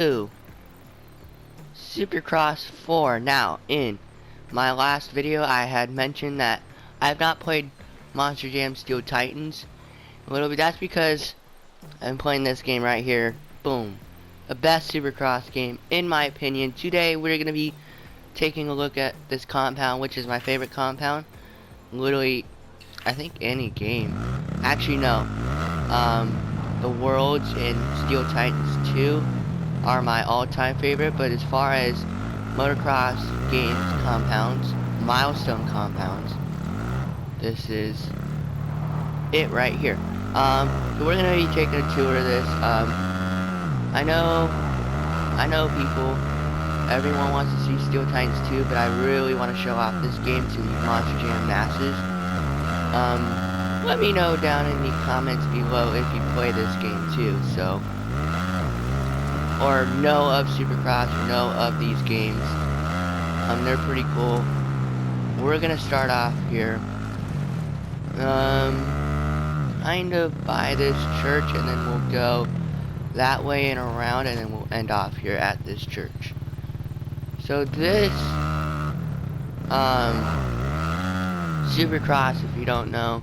Ooh, Supercross 4. Now, in my last video, I had mentioned that I have not played Monster Jam Steel Titans. That's because I'm playing this game right here. Boom. The best Supercross game, in my opinion. Today, we're going to be taking a look at this compound, which is my favorite compound. Literally, I think any game. Actually, no. The Worlds in Steel Titans 2 are my all-time favorite, but as far as motocross games compounds, milestone compounds, this is it right here. So we're gonna be taking a tour of this. I know people, everyone wants to see Steel Titans 2, but I really want to show off this game to the Monster Jam masses. Let me know down in the comments below if you play this game too, or know of Supercross, or know of these games. They're pretty cool. We're gonna start off here, kind of by this church, and then we'll go that way and around, and then we'll end off here at this church. So this, Supercross, if you don't know,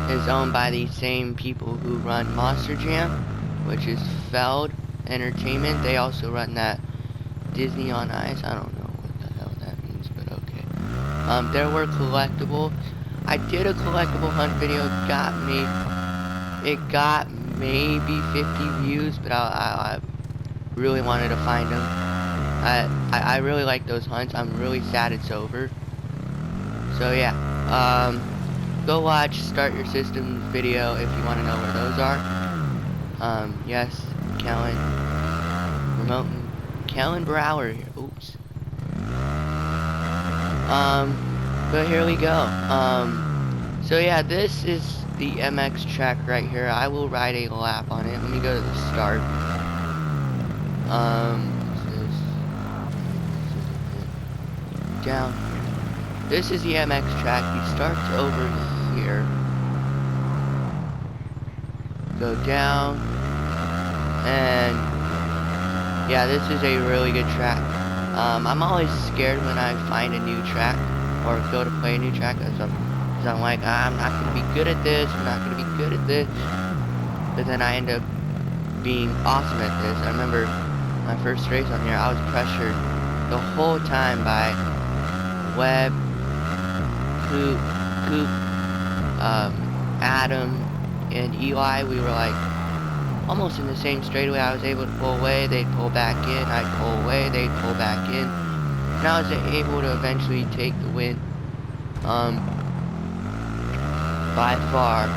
is owned by the same people who run Monster Jam, which is Feld Entertainment. They also run that Disney on Ice. I don't know what the hell that means, but okay. There were collectibles. I did a collectible hunt video. It got maybe 50 views, but I really wanted to find them. I really like those hunts. I'm really sad it's over. So yeah, go watch Start Your Systems video if you want to know where those are. Yes, Kellen Brower here. Oops. But here we go. So yeah, this is the MX track right here. I will ride a lap on it. Let me go to the start. Down here. This is the MX track. He starts over here. Go down. And yeah, this is a really good track. I'm always scared when I find a new track or go to play a new track, because I'm like, I'm not going to be good at this, I'm not going to be good at this. But then I end up being awesome at this. I remember my first race on here, I was pressured the whole time by Webb, Coop, Adam, and Eli. We were like almost in the same straightaway. I was able to pull away, they'd pull back in, I'd pull away, they'd pull back in, and I was able to eventually take the win. By far,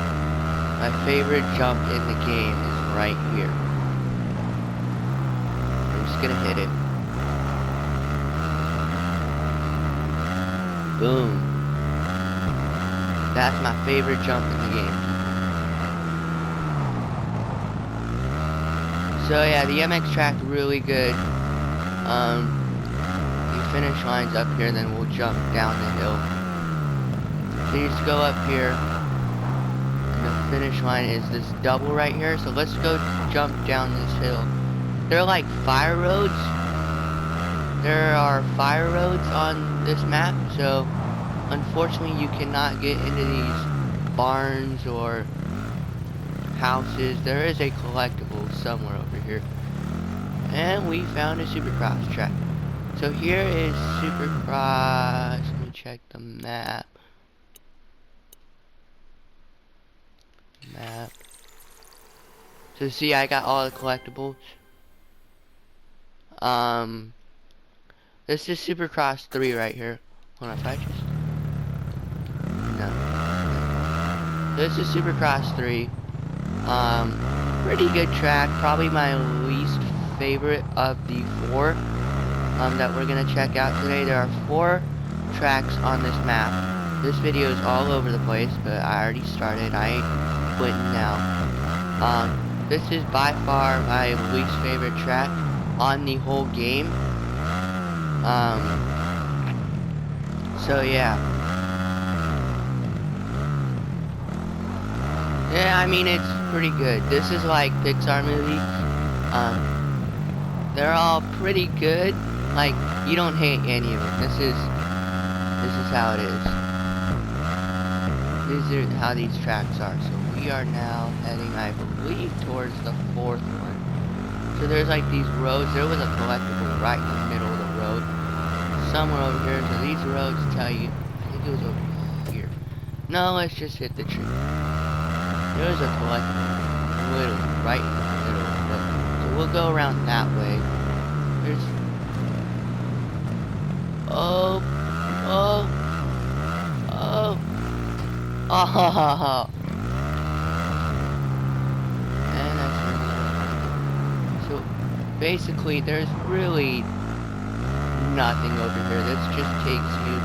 my favorite jump in the game is right here. I'm just gonna hit it. Boom. That's my favorite jump in the game. So yeah, the MX track really good. The finish line's up here, then we'll jump down the hill. So you just go up here, and the finish line is this double right here. So let's go jump down this hill. There are like fire roads. There are fire roads on this map, so unfortunately you cannot get into these barns or houses. There is a collectible somewhere over here. And we found a Supercross track. So here is Supercross. Let me check the map. So see, I got all the collectibles. This is Supercross 3 right here. Hold on, if I just... No. This is Supercross 3. Pretty good track. Probably my least favorite of the 4 that we're gonna check out today. There are 4 tracks on this map. This video is all over the place, but I already started. I ain't quitting now. This is by far my least favorite track on the whole game. So yeah. Yeah, I mean, it's pretty good. This is like Pixar movies. they're all pretty good. Like, you don't hate any of them. This is how it is. These are how these tracks are. So we are now heading, I believe, towards the 4th one. So there's like these roads. There was a collectible right in the middle of the road, somewhere over here. So these roads tell you, I think it was over here. No, let's just hit the tree. There was a collectible literally right in the middle of the road. So we'll go around that way. There's oh. And that's so basically there's really nothing over here. This just takes you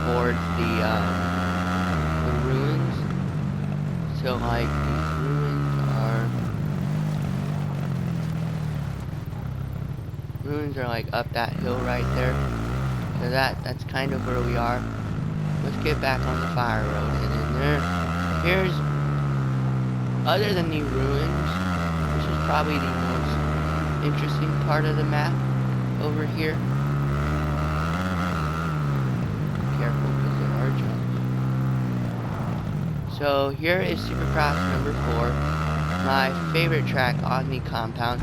towards the ruins. So like these ruins are like up that hill right there. So that's kind of where we are. Let's get back on the fire road, and then here's, other than the ruins, this is probably the most interesting part of the map over here. Careful, because there are jumps. So here is Supercross number 4, my favorite track on the compound.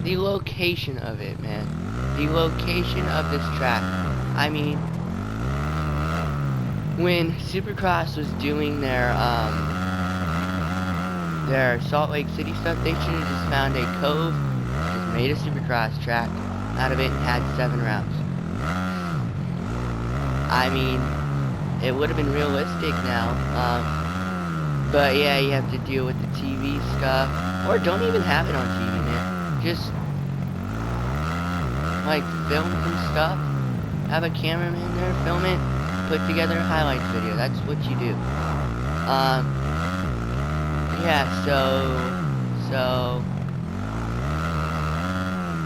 The location of it, man. The location of this track. I mean, when Supercross was doing their Salt Lake City stuff, they should have just found a cove, just made a Supercross track out of it, and had 7 rounds. I mean, it would have been realistic now. But yeah, you have to deal with the TV stuff, or don't even have it on TV, man. Just like film some stuff, have a cameraman there, film it, put together a highlights video. That's what you do. Yeah, so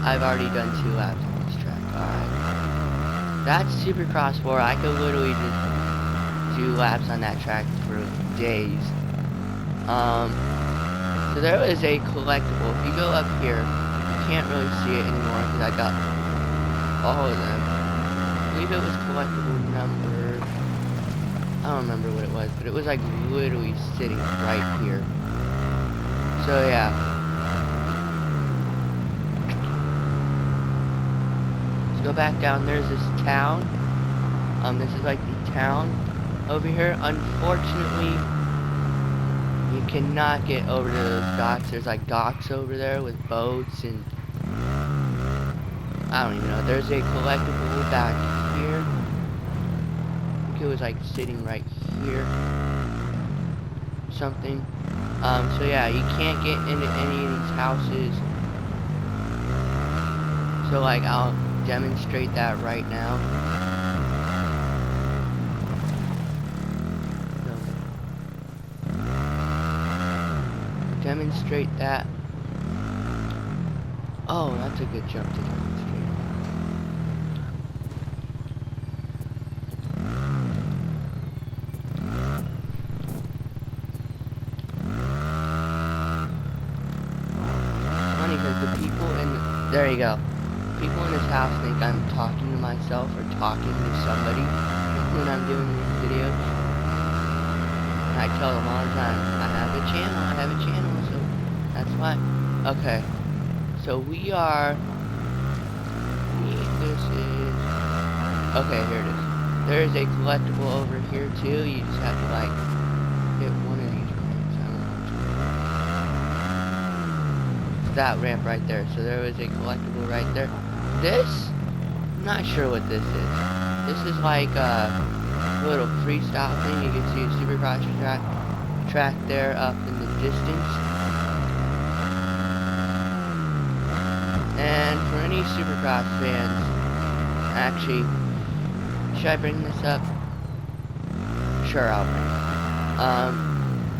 I've already done 2 laps on this track. Alright. That's Supercross 4. I could literally just do laps on that track for days. So there is a collectible. If you go up here, you can't really see it anymore because I got all of them. I believe it was collectible number, I don't remember what it was, but it was like literally sitting right here. So yeah. Let's go back down. There's this town. This is like the town over here. Unfortunately, you cannot get over to those docks. There's like docks over there with boats and I don't even know. There's a collectible back here. I think it was like sitting right here. Something. So yeah, you can't get into any of these houses. So like, I'll demonstrate that right now. So, demonstrate that. Oh, that's a good jump to demonstrate. Because the people there you go. People in this house think I'm talking to myself or talking to somebody when I'm doing these videos. And I tell them all the time, I have a channel, so that's why. Okay, so we are, this is, okay, here it is. There is a collectible over here too. You just have to like hit one of these. That ramp right there. So there was a collectible right there. This, I'm not sure what this is. This is like a little freestyle thing. You can see a Supercross track there up in the distance. And for any Supercross fans, actually, should I bring this up? Sure, I'll bring it.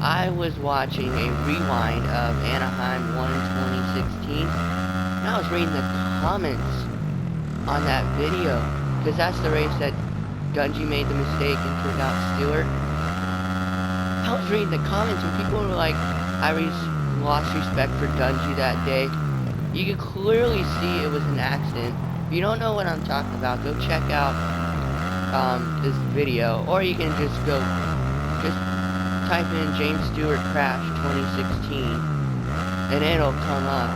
I was watching a rewind of Anaheim 1 2016, and I was reading the comments on that video, because that's the race that Dungey made the mistake and turned out Stewart. I was reading the comments, and people were like, I lost respect for Dungey that day. You can clearly see it was an accident. If you don't know what I'm talking about, go check out this video, or you can just type in James Stewart crash 2016, and it'll come up.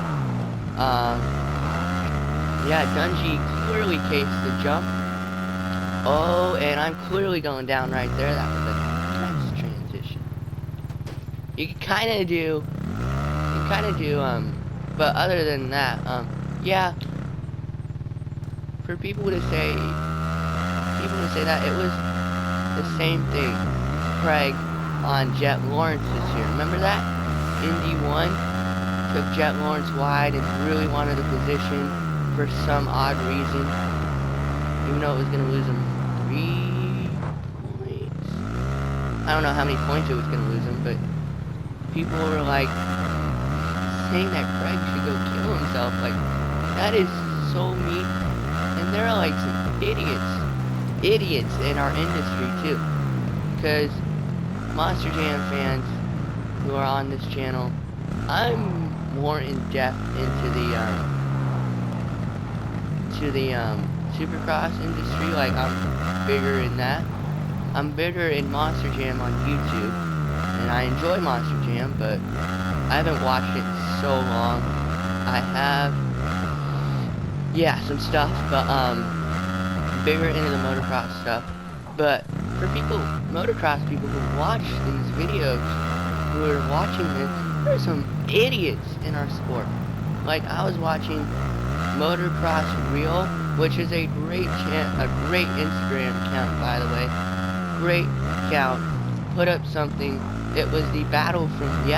Yeah, Dungy clearly cased the jump. Oh, and I'm clearly going down right there. That was a nice transition. You can kind of do, but other than that, yeah, for people to say that it was the same thing. Craig on Jet Lawrence this year. Remember that? Indy 1 took Jet Lawrence wide and really wanted a position for some odd reason, even though it was going to lose him 3 points. I don't know how many points it was going to lose him, but people were like saying that Craig should go kill himself. Like, that is so mean. And there are like some idiots in our industry too, because Monster Jam fans who are on this channel, I'm more in depth into the Supercross industry. Like, I'm bigger in that. I'm bigger in Monster Jam on YouTube, and I enjoy Monster Jam, but I haven't watched it in so long. I have, yeah, some stuff, but bigger into the motocross stuff. But for people, motocross people who watch these videos, who are watching this, there are some idiots in our sport. Like, I was watching Motocross Reel, which is a great Instagram account, by the way. Great account. Put up something. It was the battle from 2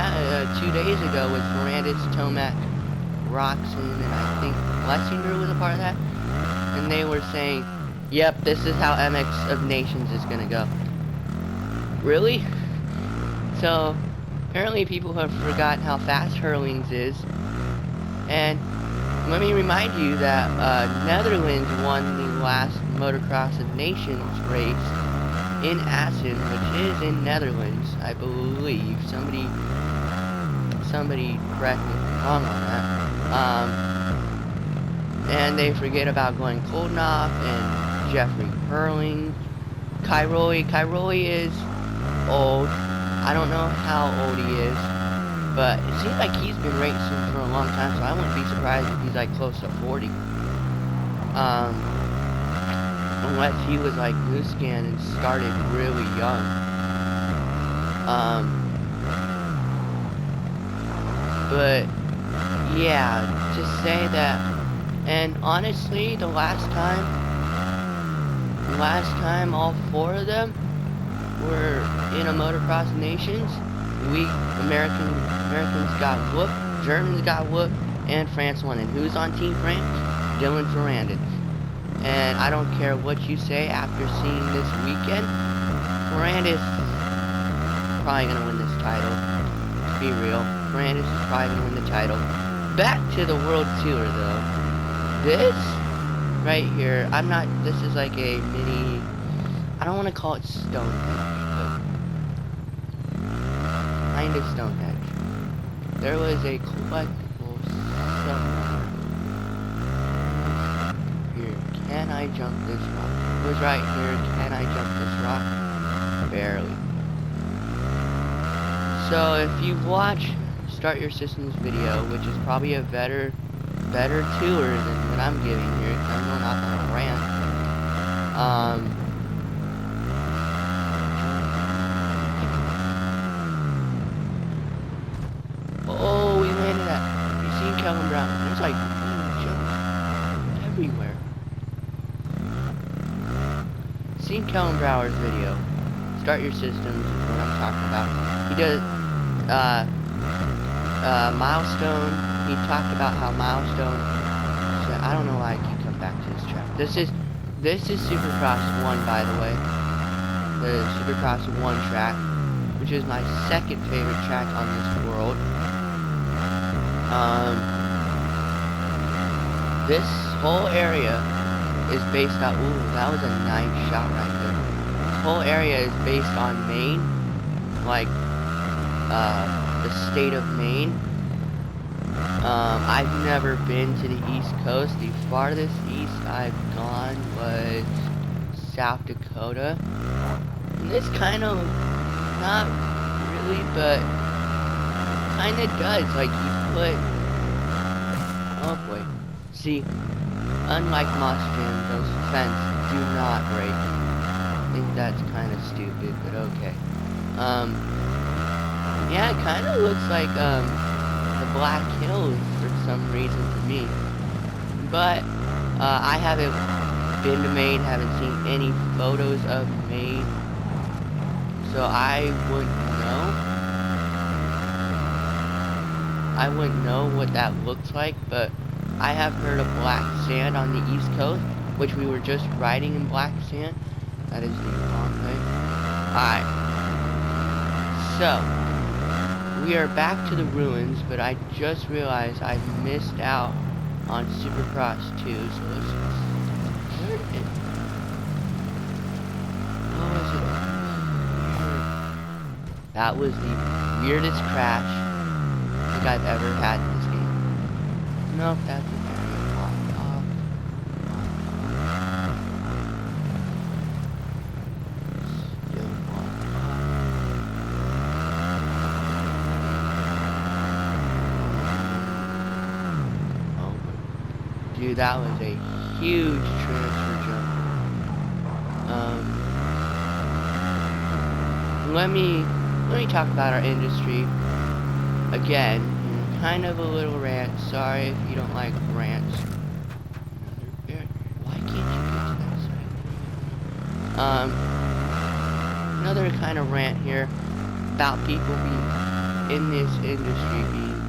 days ago with Ferrandis, Tomac, Roxon, and I think Lessinger was a part of that. And they were saying, yep, this is how MX of Nations is gonna go. Really? So, apparently people have forgotten how fast Hurlings is. And let me remind you that Netherlands won the last Motocross of Nations race in Assen, which is in Netherlands, I believe. Somebody correct me if I'm wrong on that. And they forget about Glenn Koldenhoff and Jeffrey Hurling. Cairoli is old. I don't know how old he is, but it seems like he's been racing for a long time, so I wouldn't be surprised if he's like close to 40. Unless he was like Muscan and started really young. But yeah, just say that. And honestly, the last time all 4 of them were in a Motocross Nations, we Americans got whooped, Germans got whooped, and France won. And who's on Team France? Dylan Ferrandis. And I don't care what you say after seeing this weekend, Ferrandis is probably going to win this title. To be real, Ferrandis is probably going to win the title. Back to the World Tour, though. This right here, this is like a mini, I don't want to call it Stonehenge, but kind of Stonehenge. There was a collectible somewhere. Can I jump this rock? It was right here. Can I jump this rock? Barely. So if you watch Start Your Systems video, which is probably a better tour than what I'm giving here, I'm going off on a rant. Oh, we landed at. You seen Kellen Brown? There's like jumps everywhere. Seen Kellen Brower's video. Start Your Systems is what I'm talking about. He does Milestone. He talked about how Milestone. I don't know why I keep coming back to this track. This is Supercross 1, by the way. The Supercross 1 track, which is my second favorite track on this world. This whole area is based on, ooh, that was a nice shot right there. This whole area is based on Maine, like, the state of Maine. I've never been to the East Coast. The farthest east I've gone was South Dakota. And this kind of, not really, but kind of does. Like, you put, oh boy. See, unlike Monster Jam, those fences do not break. I think that's kind of stupid, but okay. Yeah, it kind of looks like, the Black Hills for some reason to me. But, I haven't been to Maine, haven't seen any photos of Maine. So I wouldn't know. I wouldn't know what that looks like, but I have heard of black sand on the East Coast, which we were just riding in black sand. That is the wrong way. Alright. So, we are back to the ruins, but I just realized I missed out on Supercross 2, so let's where is it? Oh, is it? That was the weirdest crash I think I've ever had in this game. Nope, that's a very blocked off. Still blocked off. Oh, dude, that was a huge transfer jump. Let me talk about our industry again. Kind of a little rant. Sorry if you don't like rants. Why can't you get to that side? Another kind of rant here about people being in this industry being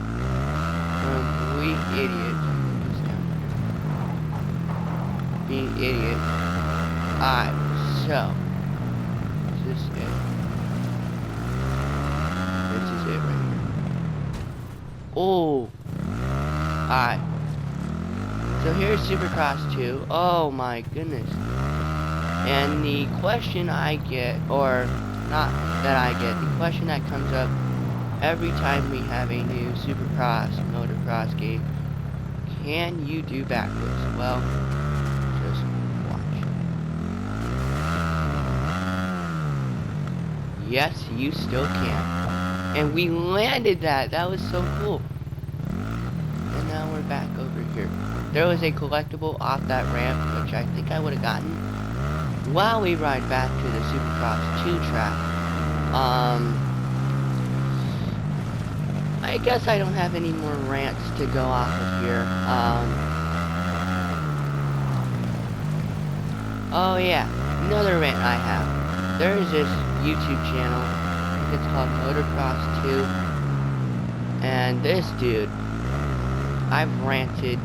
complete idiots. Being idiots. Alright, so this is it. This is it right here. Oh! Alright. So here's Supercross 2. Oh my goodness. And the question I get, or not that I get, the question that comes up every time we have a new Supercross, motocross game, can you do backflips? Well, just watch. Yes, you still can. And we landed that. That was so cool. And now we're back over here. There was a collectible off that ramp, which I think I would have gotten while we ride back to the Supercross 2 track. I guess I don't have any more rants to go off of here. Oh yeah, another rant I have. There is this YouTube channel. It's called Motocross 2. And this dude, I've ranted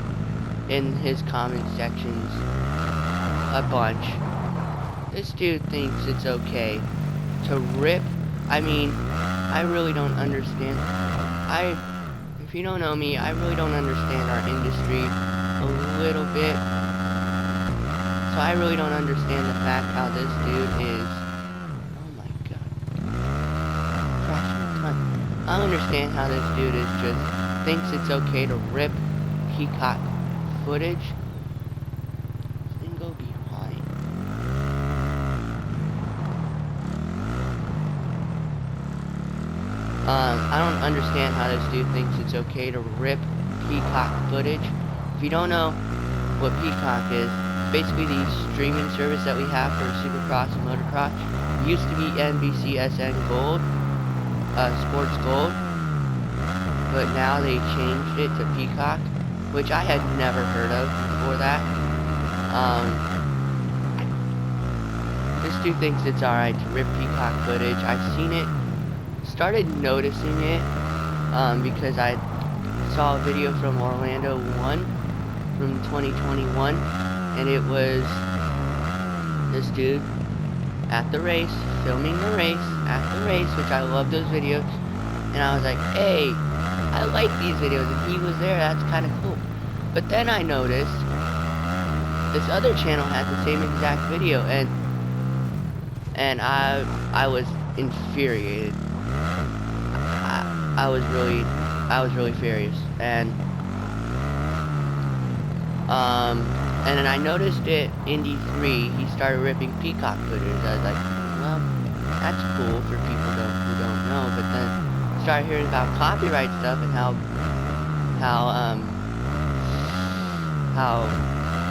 in his comment sections a bunch. This dude thinks it's okay to rip. I mean, I really don't understand. If you don't know me, I really don't understand our industry a little bit. So I really don't understand the fact how this dude is. Oh my god. Crash my cunt. I don't understand how this dude is just thinks it's okay to rip peacock footage. Then go behind. I don't understand how this dude thinks it's okay to rip peacock footage. If you don't know what peacock is, basically the streaming service that we have for Supercross and Motocross. It used to be NBCSN Gold, Sports Gold, but now they changed it to Peacock, which I had never heard of before that. This dude thinks it's alright to rip Peacock footage. I've seen it, started noticing it, because I saw a video from Orlando 1 from 2021, and it was this dude at the race, filming the race, at the race, which I love those videos, and I was like, hey, I like these videos, and he was there, that's kind of cool. But then I noticed this other channel had the same exact video, and I was infuriated. I was really I was really furious. And then I noticed it in D3, he started ripping peacock footage. I was like, well, that's cool for people who don't know. But then started hearing about copyright stuff and how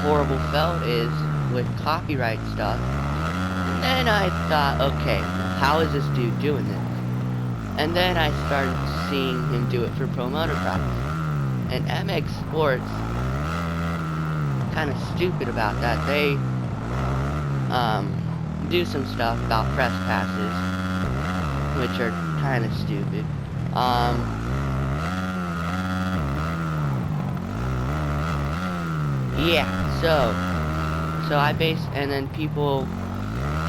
horrible felt is with copyright stuff. And I thought, okay, how is this dude doing this? And then I started seeing him do it for pro motocross. And MX Sports, kind of stupid about that. They do some stuff about press passes, which are kind of stupid. Yeah, so and then people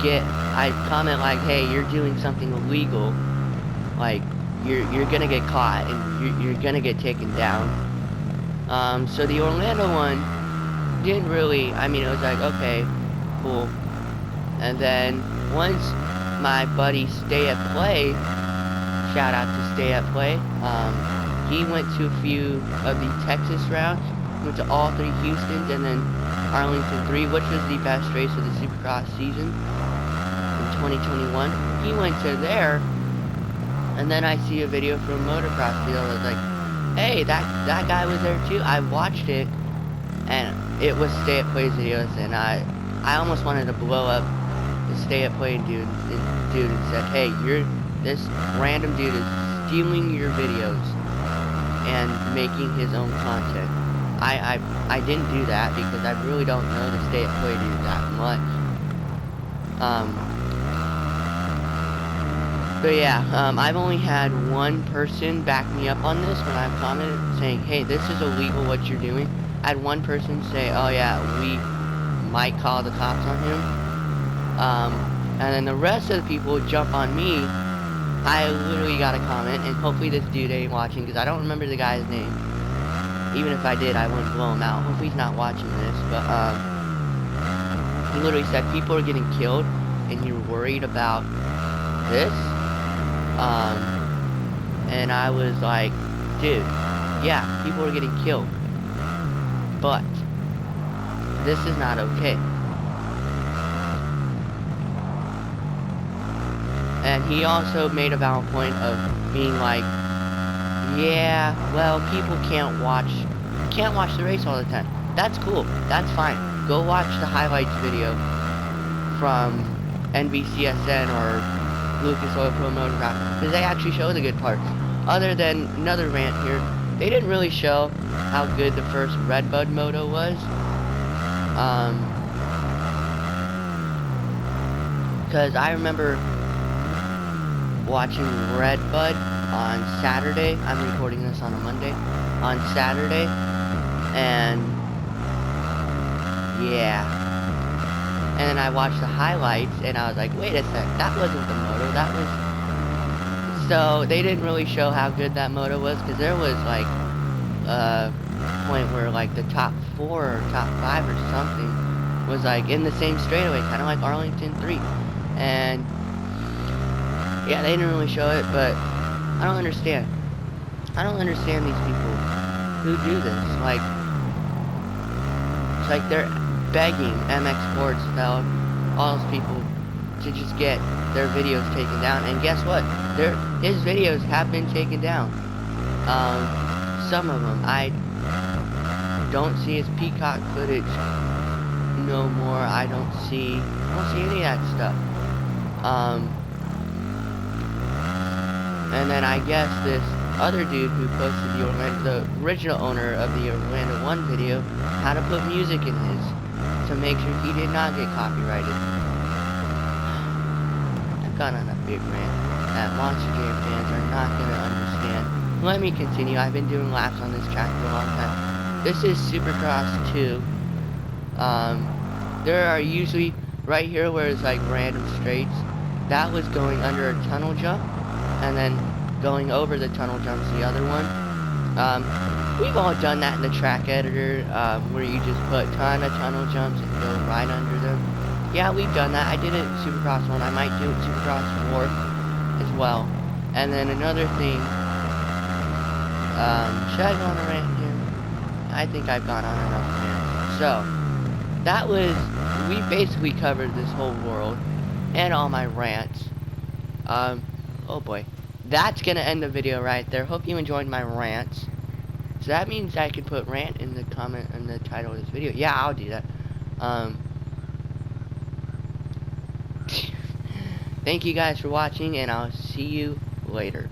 I comment like, hey, you're doing something illegal, like you're gonna get caught and you're gonna get taken down. So the Orlando one didn't really, I mean, it was like, okay, cool. And then once my buddy Stay at Play, shout out to Stay at Play, he went to a few of the Texas rounds, went to all 3 Houstons, and then Arlington 3, which was the best race of the Supercross season in 2021. He went to there, and then I see a video from Motocross Field. I was like, hey, that guy was there too. I watched it, and it was Stay at Play's videos, and I almost wanted to blow up the Stay at Play dude and said, hey, this random dude is stealing your videos and making his own content. I didn't do that because I really don't know the Stay at Play dude that much. But yeah, I've only had one person back me up on this when I've commented saying, hey, this is illegal what you're doing. I had one person say, oh yeah, we might call the cops on him. And then the rest of the people jump on me. I literally got a comment, and hopefully this dude ain't watching because I don't remember the guy's name. Even if I did, I wouldn't blow him out. Hopefully he's not watching this, but he literally said people are getting killed and you're worried about this. And I was like, dude, yeah, people are getting killed, but this is not okay. And he also made a valid point of being like, yeah, well, people can't watch the race all the time. That's cool. That's fine. Go watch the highlights video from NBCSN or Lucas Oil Pro Motocross, because they actually show the good parts. Other than another rant here, they didn't really show how good the first Redbud moto was. Because I remember watching Redbud on Saturday. I'm recording this on a Monday. On Saturday. And yeah. And then I watched the highlights and I was like, wait a sec, that wasn't the moto, that was... So they didn't really show how good that moto was, because there was like a point where like the top 4 or top 5 or something was like in the same straightaway, kind of like Arlington 3. And yeah, they didn't really show it, but I don't understand. I don't understand these people who do this. Like, it's like they're begging MX Sports, all those people to just get their videos taken down. And guess what? His videos have been taken down. Some of them. I don't see his peacock footage no more. I don't see any of that stuff. And then I guess this other dude who posted the original owner of the Orlando 1 video, how to put music in his to make sure he did not get copyrighted. I've gone on a big rant that Monster Jam fans are not going to understand. Let me continue. I've been doing laps on this track for a long time. This is Supercross 2. There are usually, right here where it's like random straights, that was going under a tunnel jump, and then going over the tunnel jumps the other one. We've all done that in the track editor, where you just put a ton of tunnel jumps and go right under them. Yeah, we've done that. I did it in Supercross 1. I might do it in Supercross 4 as well. And then another thing Should I go on a rant here? I think I've gone on enough rants. So, that was, we basically covered this whole world, and all my rants. Oh boy. That's gonna end the video right there. Hope you enjoyed my rants. So that means I can put rant in the comment, in the title of this video. Yeah, I'll do that. Thank you guys for watching, and I'll see you later.